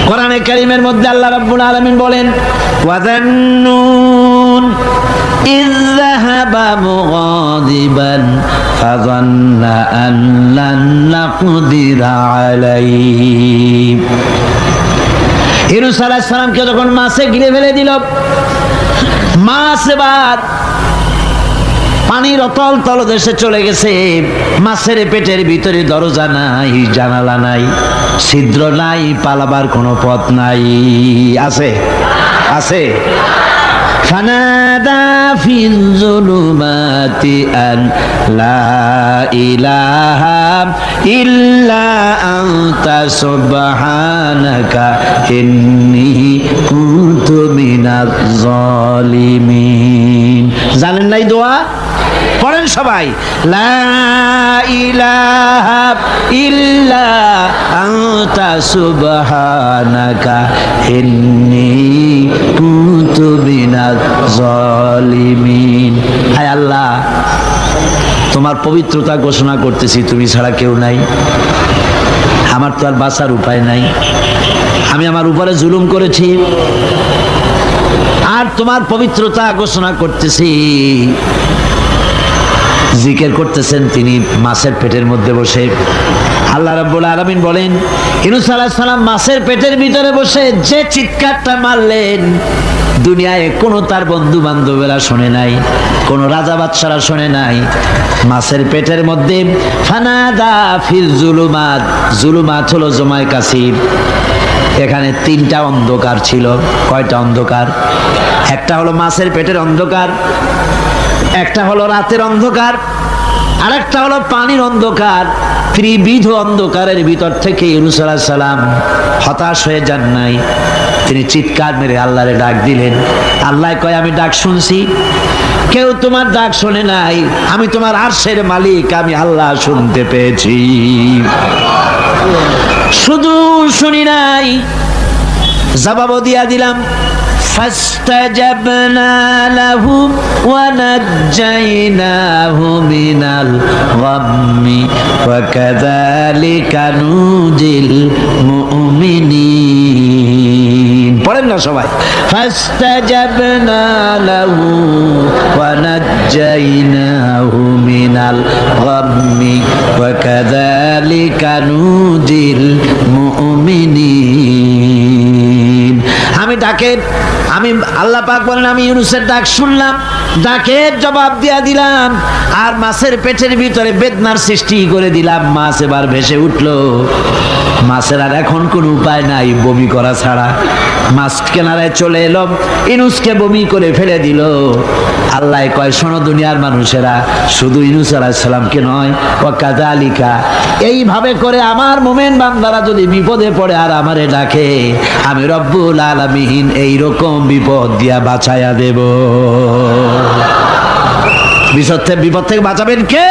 কোরআনে কারীমের মধ্যে আল্লাহ রাব্বুল আলামিন বলেন ওয়াযান্নুন ইয যাহাবা মুগাদিবান ফাযান্না আন লান নাকদিরা আলাইহি। ইউনূস আলাইহিস সালামকে যখন মাছে গিলে ফেলে দিল, মাছ এবার পানির অতল তলদেশে চলে গেছে। মাছের পেটের ভিতরে দরজা নাই, জানালা নাই, ছিদ্র নাই, পালাবার কোনো পথ নাই। আছে আছে ফানাদা ফিল যুলুমাতি আন লা ইলাহা ইল্লা আনতা সুবহানাকা ইন্নী কুনতু মিনাজ জালিমিন। জানেন নাই দোয়া? পড়েন সবাই, লা ইলাহা ইল্লা আনতা সুবহানাকা ইন্নী কুনতু মিনাজ জালিমিন। হায় আল্লাহ, তোমার পবিত্রতা ঘোষণা করতেছি, তুমি ছাড়া কেউ নাই, আমার তো আর বাঁচার উপায় নাই, আমি আমার উপরে জুলুম করেছি, আর তোমার পবিত্রতা ঘোষণা করতেছি। জিকির করতেছেন তিনি মাছের পেটের মধ্যে বসে। আল্লাহ রাব্বুল আলামিন বলেন ইউনূস আলাইহিস সালাম মাছের পেটের ভিতরে বসে যে চিৎকারটা মারলেন, দুনিয়ায় কোনো তার বন্ধু বান্ধবেরা শোনে নাই, কোনো রাজা বাদশারা শোনে নাই। মাছের পেটের মধ্যে ফানাদা ফিল যুলুমাত, যুলুমাত হলো জমায় কাসির। এখানে তিনটা অন্ধকার ছিল। কয়টা অন্ধকার? একটা হলো মাছের পেটের অন্ধকার, একটা হলো রাতের অন্ধকার, আরেকটা হলো পানির অন্ধকার। ত্রিবিধ অন্ধকারের ভিতর থেকে ইউনূস আলাইহিস সালাম হতাশ হয়ে যান নাই, তিনি চিৎকার মেরে আল্লাহরে ডাক দিলেন। আল্লাহ কয় আমি ডাক শুনছি, কেউ তোমার ডাক শোনে নাই, আমি তোমার আরশের মালিক, আমি আল্লাহ শুনতে পেয়েছি। শুধু শুনি নাই, জবাবও দিয়া দিলাম। فاستجبنا له ونجيناه من الغم وكذلك ننجي المؤمنين। পড়েন না সবাই, فاستجبنا له ونجيناه من الغم وكذلك ننجي المؤمنين। আমি ডাকে, আমি আল্লাহ পাক বলেন আমি ইউনূসের ডাক শুনলাম, ডাকের জবাব দিয়া দিলাম, আর মাছের পেটের ভিতরে বেদনার সৃষ্টি করে দিলাম। মাছ এবার ভেসে উঠলো। মাছের আর এখন কোনো উপায় নাই বমি করা ছাড়া। মাছ কিনারায় চলে এলো, ইউনূসকে বমি করে ফেলে দিল। আল্লাহ কয় শোনো দুনিয়ার মানুষেরা, শুধু ইউনূস আলাইহিস সালামকে নয়, ওয়া কাযালিকা, এইভাবে করে আমার মুমিন বান্দারা যদি বিপদে পড়ে আর আমারে ডাকে, আমি রব্বুল আলামিন এইরকম বিপদ দিয়া বাঁচাইয়া দেব। বিপদ থেকে বাঁচাবেন কে?